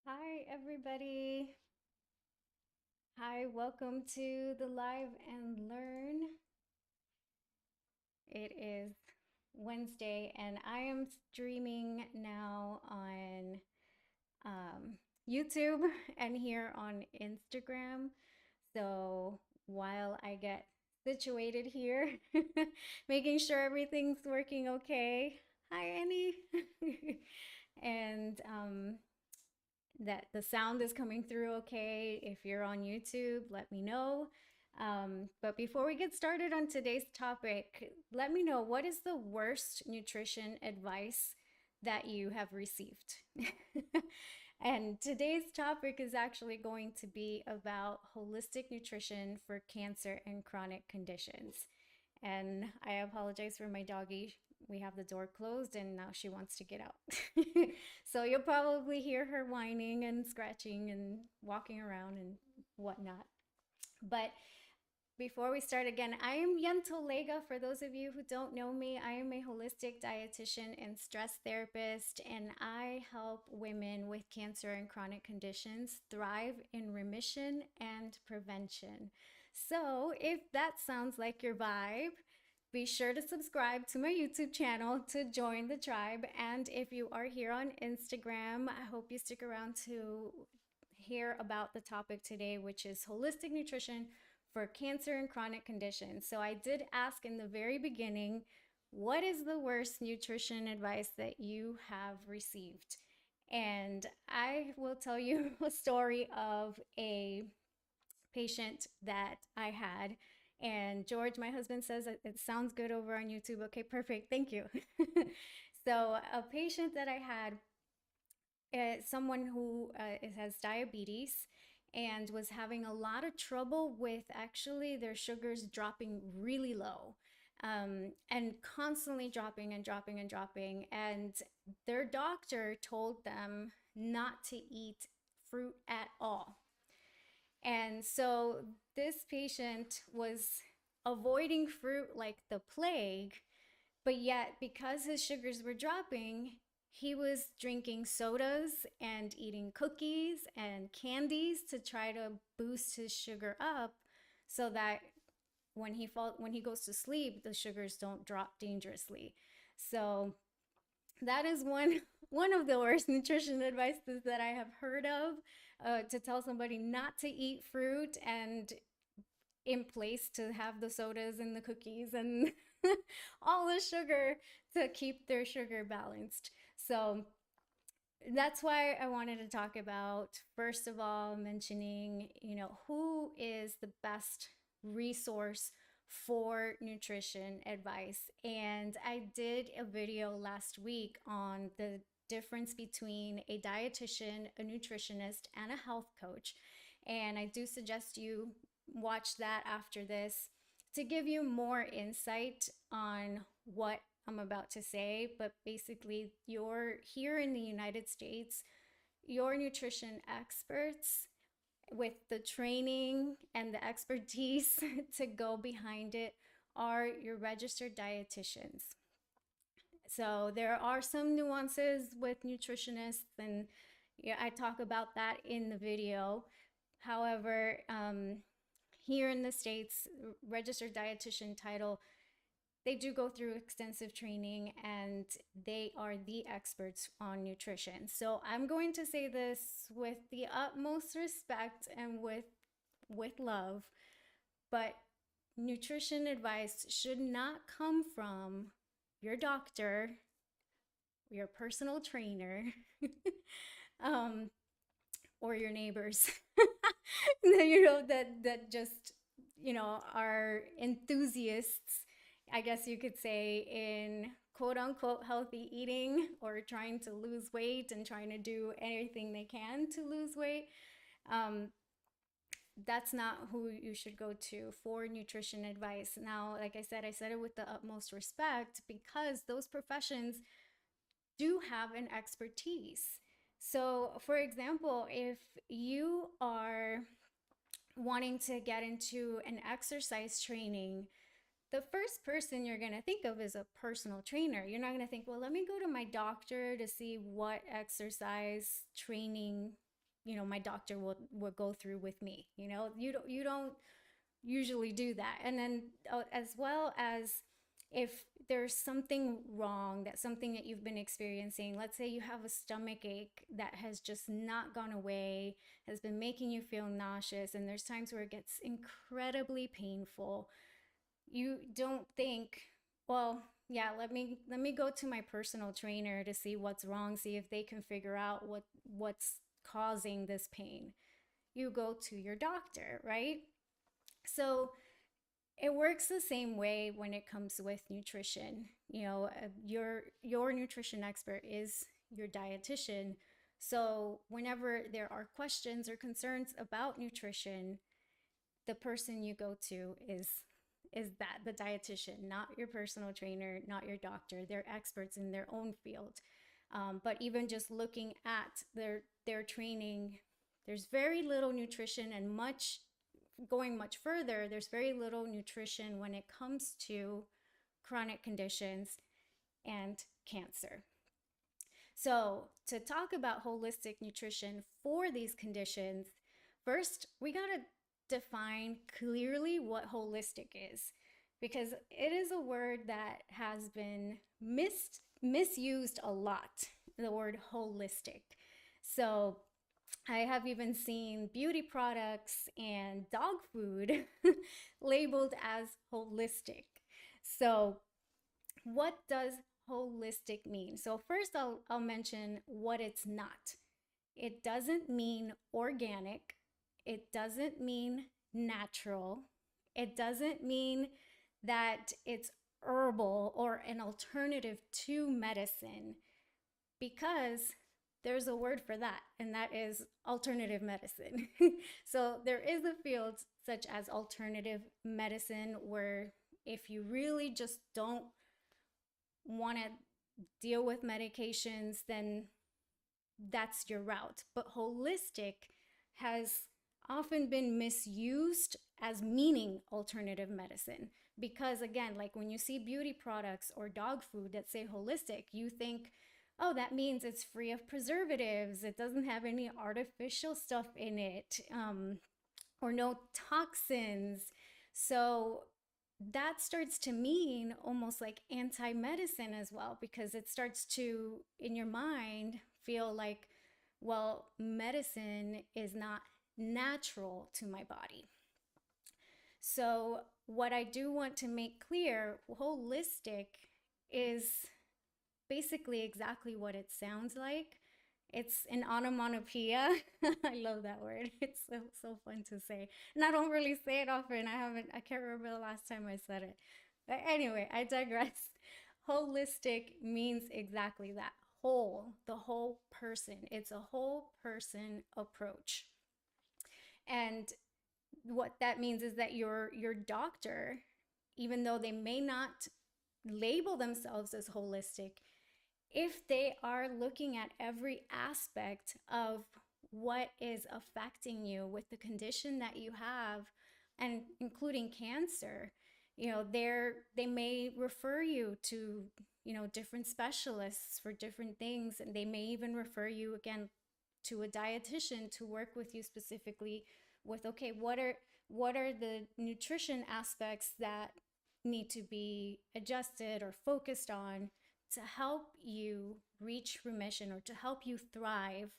Hi, everybody. Hi, welcome to the Live and Learn. It is Wednesday, and I am streaming now on YouTube and here on Instagram. So while I get situated here, making sure everything's working okay. Hi, Annie. and that the sound is coming through okay. If you're on YouTube, let me know. But before we get started on today's topic, let me know, what is the worst nutrition advice that you have received? And today's topic is actually going to be about holistic nutrition for cancer and chronic conditions. And I apologize for my doggie. We have the door closed and now she wants to get out. So you'll probably hear her whining and scratching and walking around and whatnot. But before we start again, I am Yentl Lega. For those of you who don't know me, I am a holistic dietitian and stress therapist, and I help women with cancer and chronic conditions thrive in remission and prevention. So if that sounds like your vibe, be sure to subscribe to my YouTube channel to join the tribe. And if you are here on Instagram, I hope you stick around to hear about the topic today, which is holistic nutrition for cancer and chronic conditions. So I did ask in the very beginning, what is the worst nutrition advice that you have received? And I will tell you a story of a patient that I had. And George, my husband, says it sounds good over on YouTube. Okay, perfect. Thank you. So, a patient that I had, someone who has diabetes and was having a lot of trouble with actually their sugars dropping really low, and constantly dropping and dropping and dropping. And their doctor told them not to eat fruit at all. And so this patient was avoiding fruit like the plague, but yet because his sugars were dropping, he was drinking sodas and eating cookies and candies to try to boost his sugar up so that when he goes to sleep, the sugars don't drop dangerously. So that is one of the worst nutrition advices that I have heard of, to tell somebody not to eat fruit and in place to have the sodas and the cookies and all the sugar to keep their sugar balanced. So that's why I wanted to talk about, first of all, mentioning, who is the best resource for nutrition advice. And I did a video last week on the difference between a dietitian, a nutritionist, and a health coach. And I do suggest you watch that after this to give you more insight on what I'm about to say. But basically, you're here in the United States, your nutrition experts with the training and the expertise to go behind it are your registered dietitians. So there are some nuances with nutritionists, and yeah, I talk about that in the video. However, here in the States, registered dietitian title, they do go through extensive training and they are the experts on nutrition. So I'm going to say this with the utmost respect and with love, but nutrition advice should not come from your doctor, your personal trainer, um, or your neighbors. That just are enthusiasts, I guess you could say, in quote unquote healthy eating, or trying to lose weight and trying to do anything they can to lose weight. um, that's not who you should go to for nutrition advice. Now, like I said it with the utmost respect, because those professions do have an expertise. So, for example, if you are wanting to get into an exercise training, the first person you're going to think of is a personal trainer. You're not going to think, well, let me go to my doctor to see what exercise training my doctor will go through with me. You don't usually do that. And then as well as if there's something wrong, that something that you've been experiencing, let's say you have a stomach ache that has just not gone away, has been making you feel nauseous, and there's times where it gets incredibly painful. You don't think, well, yeah, let me go to my personal trainer to see what's wrong, see if they can figure out what's causing this pain. You go to your doctor, right? So it works the same way when it comes with nutrition. Your nutrition expert is your dietitian. So whenever there are questions or concerns about nutrition, the person you go to is that the dietitian, not your personal trainer, not your doctor. They're experts in their own field. But even just looking at their training, there's very little nutrition, and going much further, there's very little nutrition when it comes to chronic conditions and cancer. So, to talk about holistic nutrition for these conditions, first we got to define clearly what holistic is, because it is a word that has been misused a lot, the word holistic. So, I have even seen beauty products and dog food labeled as holistic. So, what does holistic mean? So, first, I'll mention what it's not. It doesn't mean organic, it doesn't mean natural, it doesn't mean that it's herbal or an alternative to medicine, because there's a word for that, and that is alternative medicine. So there is a field such as alternative medicine where if you really just don't want to deal with medications, then that's your route. But holistic has often been misused as meaning alternative medicine, because again, like when you see beauty products or dog food that say holistic, you think, oh, that means it's free of preservatives, it doesn't have any artificial stuff in it, or no toxins. So that starts to mean almost like anti-medicine as well, because it starts to, in your mind, feel like, well, medicine is not natural to my body. So what I do want to make clear, holistic is basically exactly what it sounds like. It's an onomatopoeia. I love that word. It's so fun to say. And I don't really say it often. I can't remember the last time I said it. But anyway, I digress. Holistic means exactly that. Whole, the whole person. It's a whole person approach. And what that means is that your doctor, even though they may not label themselves as holistic, if they are looking at every aspect of what is affecting you with the condition that you have, and including cancer, they may refer you to different specialists for different things, and they may even refer you again to a dietitian to work with you specifically with, okay, what are the nutrition aspects that need to be adjusted or focused on to help you reach remission or to help you thrive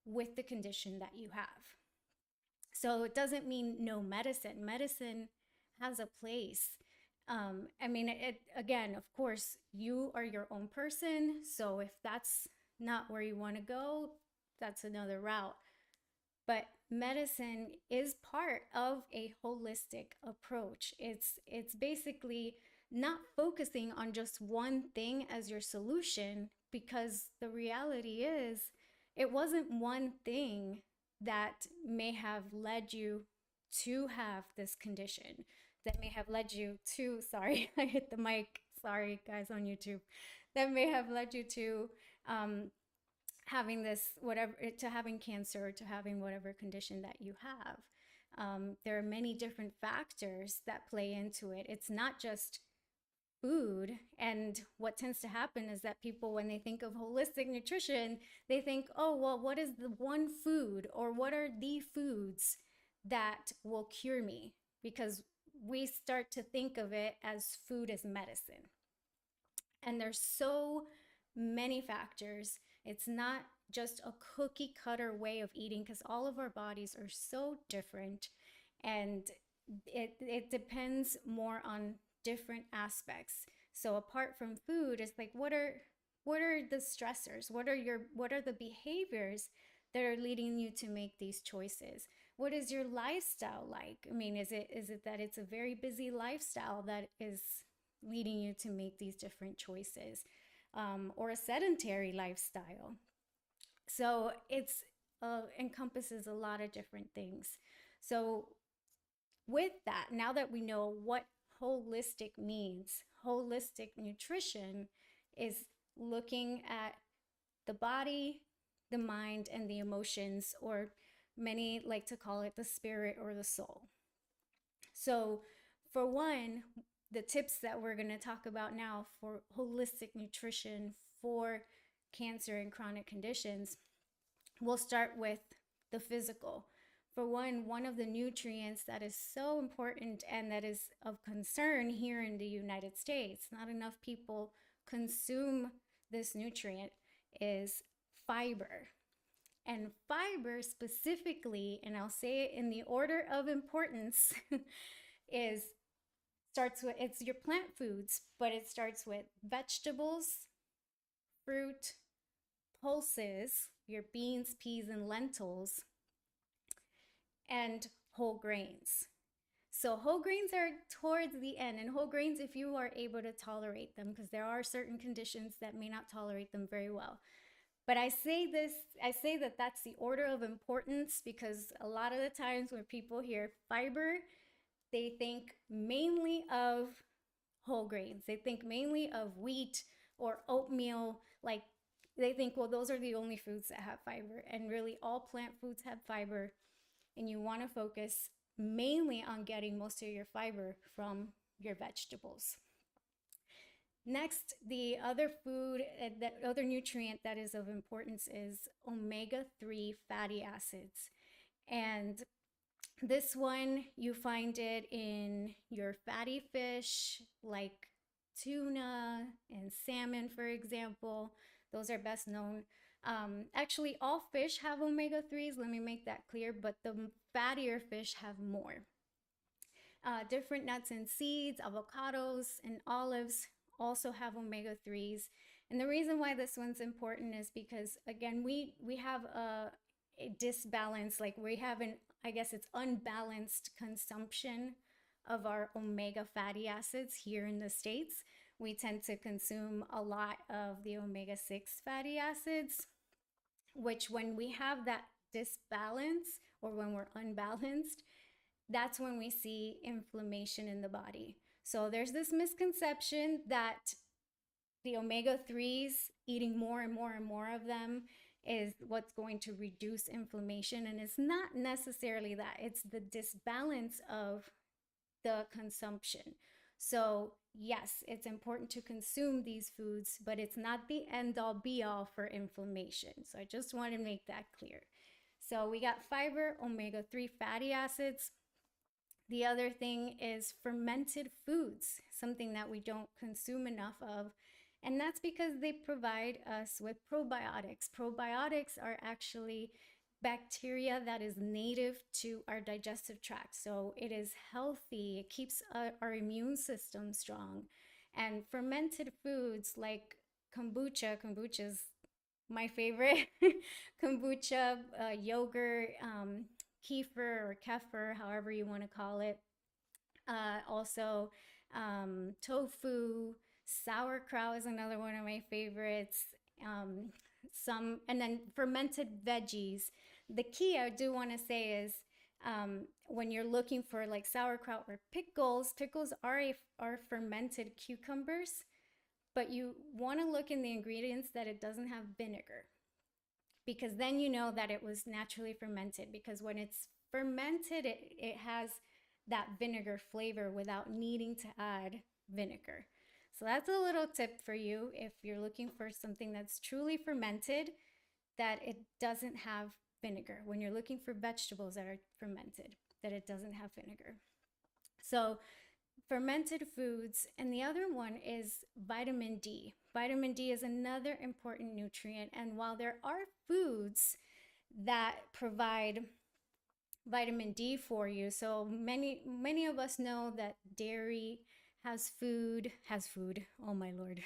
with the condition that you have. So it doesn't mean no medicine. Medicine has a place. I mean, it again, of course, you are your own person. So if that's not where you want to go, that's another route. But medicine is part of a holistic approach. It's basically not focusing on just one thing as your solution, because the reality is it wasn't one thing that may have led you to have this condition, that may have led you to, sorry, I hit the mic, sorry guys on YouTube, that may have led you to having this, whatever, to having cancer, to having whatever condition that you have. There are many different factors that play into it. It's not just food. And what tends to happen is that people, when they think of holistic nutrition, they think, oh, well, what is the one food, or what are the foods that will cure me? Because we start to think of it as food as medicine. And there's so many factors. It's not just a cookie cutter way of eating, because all of our bodies are so different. And it depends more on different aspects. So apart from food, it's like, what are the stressors? What are the behaviors that are leading you to make these choices? What is your lifestyle like? I mean, is it that it's a very busy lifestyle that is leading you to make these different choices, or a sedentary lifestyle? So it's encompasses a lot of different things. So with that, now that we know what holistic means, holistic nutrition is looking at the body, the mind, and the emotions, or many like to call it the spirit or the soul. So, for one, the tips that we're going to talk about now for holistic nutrition for cancer and chronic conditions, we'll start with the physical. For one of the nutrients that is so important and that is of concern here in the United States, not enough people consume this nutrient, is fiber. And fiber specifically, and I'll say it in the order of importance, is starts with, it's your plant foods, but it starts with vegetables, fruit, pulses, your beans, peas, and lentils, and whole grains. So whole grains are towards the end, and whole grains, if you are able to tolerate them, because there are certain conditions that may not tolerate them very well. But I say that that's the order of importance, because a lot of the times when people hear fiber, they think mainly of whole grains. They think mainly of wheat or oatmeal. Like, they think, well, those are the only foods that have fiber. And really, all plant foods have fiber. And you want to focus mainly on getting most of your fiber from your vegetables. Next, the other food, that other nutrient that is of importance is omega-3 fatty acids. And this one, you find it in your fatty fish, like tuna and salmon, for example. Those are best known. Actually, all fish have omega-3s, let me make that clear, but the fattier fish have more. Different nuts and seeds, avocados, and olives also have omega-3s. And the reason why this one's important is because, again, we have a disbalance, like we have an, I guess it's unbalanced consumption of our omega fatty acids here in the States. We tend to consume a lot of the omega-6 fatty acids, which when we have that disbalance, or when we're unbalanced, that's when we see inflammation in the body. So there's this misconception that the omega-3s, eating more and more and more of them, is what's going to reduce inflammation. And it's not necessarily that. It's the disbalance of the consumption. So yes, it's important to consume these foods, but it's not the end all be all for inflammation. So I just want to make that clear. So we got fiber, omega-3 fatty acids. The other thing is fermented foods, something that we don't consume enough of. And that's because they provide us with probiotics. Probiotics are actually bacteria that is native to our digestive tract. So it is healthy. It keeps our immune system strong. And fermented foods like kombucha is my favorite. Kombucha, yogurt, kefir or kefir, however you want to call it. Also, tofu, sauerkraut is another one of my favorites. And then fermented veggies. The key I do want to say is, when you're looking for like sauerkraut or pickles are fermented cucumbers, but you want to look in the ingredients that it doesn't have vinegar, because then you know that it was naturally fermented, because when it's fermented, it has that vinegar flavor without needing to add vinegar. So that's a little tip for you if you're looking for something that's truly fermented, that it doesn't have vinegar. When you're looking for vegetables that are fermented, that it doesn't have vinegar. So fermented foods. And the other one is vitamin D. Vitamin D is another important nutrient. And while there are foods that provide vitamin D for you, so many of us know that dairy has food. Oh my lord.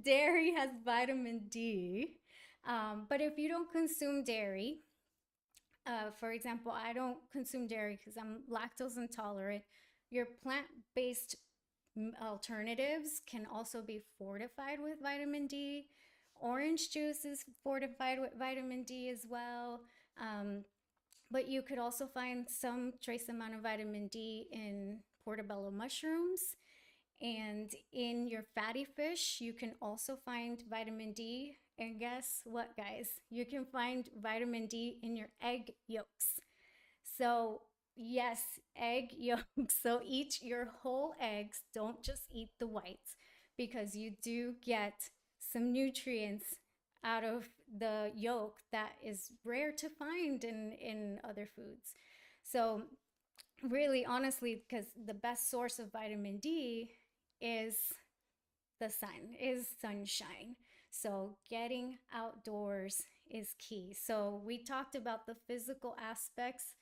Dairy has vitamin D. But if you don't consume dairy, for example, I don't consume dairy because I'm lactose intolerant. Your plant based alternatives can also be fortified with vitamin D. Orange juice is fortified with vitamin D as well. Um, but you could also find some trace amount of vitamin D in portobello mushrooms. And in your fatty fish, you can also find vitamin D. And guess what, guys? You can find vitamin D in your egg yolks. So, yes, egg yolks. So, eat your whole eggs. Don't just eat the whites because you do get some nutrients out of the yolk that is rare to find in other foods. So, really, honestly, because the best source of vitamin D is the sun, is sunshine. So getting outdoors is key. So we talked about the physical aspects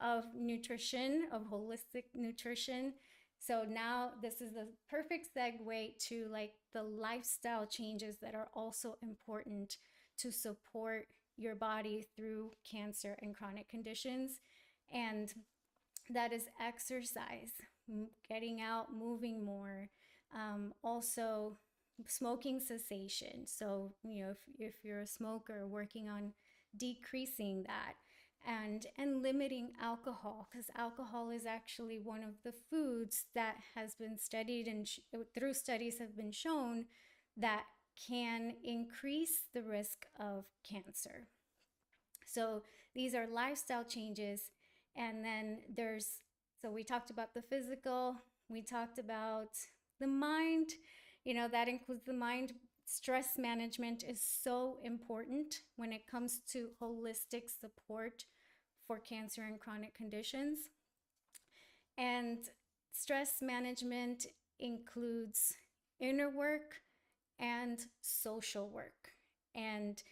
of nutrition, of holistic nutrition. So now this is the perfect segue to like the lifestyle changes that are also important to support your body through cancer and chronic conditions. And that is exercise, getting out, moving more. Also, smoking cessation. So, if you're a smoker, working on decreasing that and limiting alcohol, because alcohol is actually one of the foods that has been studied and through studies have been shown that can increase the risk of cancer. So these are lifestyle changes. And then so we talked about the physical, we talked about the mind, that includes the mind. Stress management is so important when it comes to holistic support for cancer and chronic conditions. And stress management includes inner work and social work. And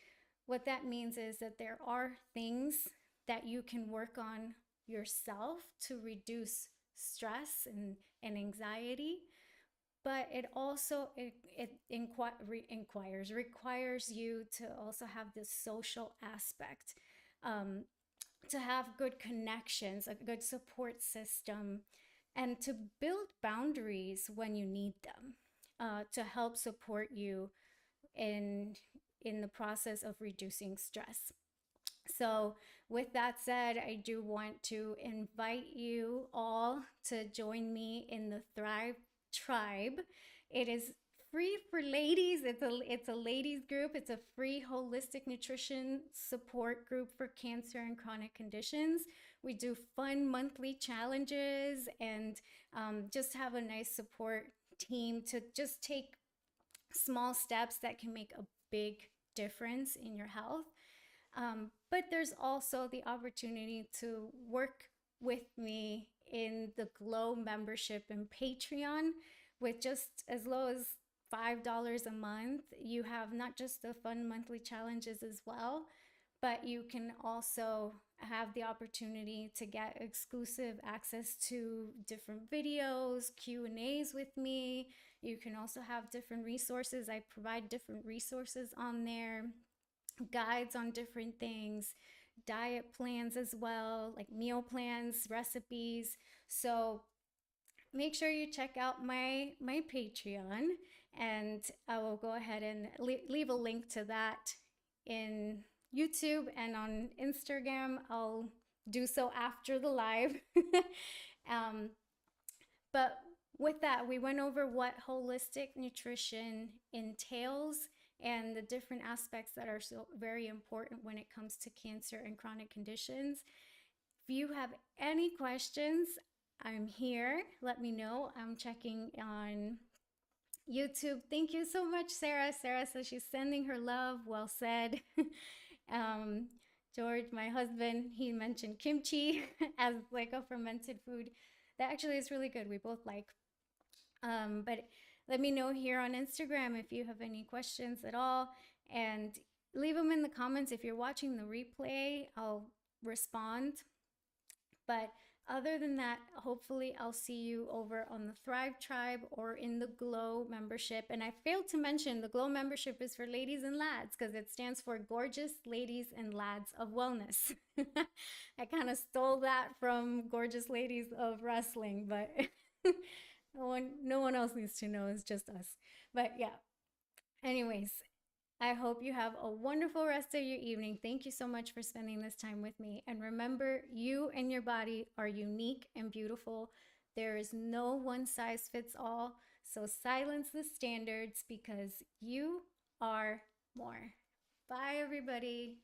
what that means is that there are things that you can work on yourself to reduce stress and anxiety, but it also requires you to also have this social aspect, um, to have good connections, a good support system, and to build boundaries when you need them, to help support you in in the process of reducing stress. So, with that said, I do want to invite you all to join me in the Thrive Tribe. It is free for ladies. It's a ladies group. It's a free holistic nutrition support group for cancer and chronic conditions. We do fun monthly challenges and just have a nice support team to just take small steps that can make a big difference in your health. But there's also the opportunity to work with me in the Glow membership and Patreon with just as low as $5 a month. You have not just the fun monthly challenges as well, but you can also have the opportunity to get exclusive access to different videos, Q&As with me. You can also have different resources. I provide different resources on there, guides on different things, diet plans as well, like meal plans, recipes. So make sure you check out my Patreon, and I will go ahead and leave a link to that in YouTube and on Instagram. I'll do so after the live. um, but with that, we went over what holistic nutrition entails and the different aspects that are so very important when it comes to cancer and chronic conditions. If you have any questions, I'm here. Let me know. I'm checking on YouTube, thank you so much, Sarah. Sarah says she's sending her love. Well said. um, George, my husband, he mentioned kimchi as like a fermented food. That actually is really good. We both like. But let me know here on Instagram if you have any questions at all, and leave them in the comments. If you're watching the replay, I'll respond. But other than that, hopefully I'll see you over on the Thrive Tribe or in the Glow membership. And I failed to mention the Glow membership is for ladies and lads because it stands for Gorgeous Ladies and Lads of Wellness. I kind of stole that from Gorgeous Ladies of Wrestling, but no one else needs to know. It's just us. But yeah, anyways, I hope you have a wonderful rest of your evening. Thank you so much for spending this time with me. And remember, you and your body are unique and beautiful. There is no one size fits all. So silence the standards because you are more. Bye, everybody.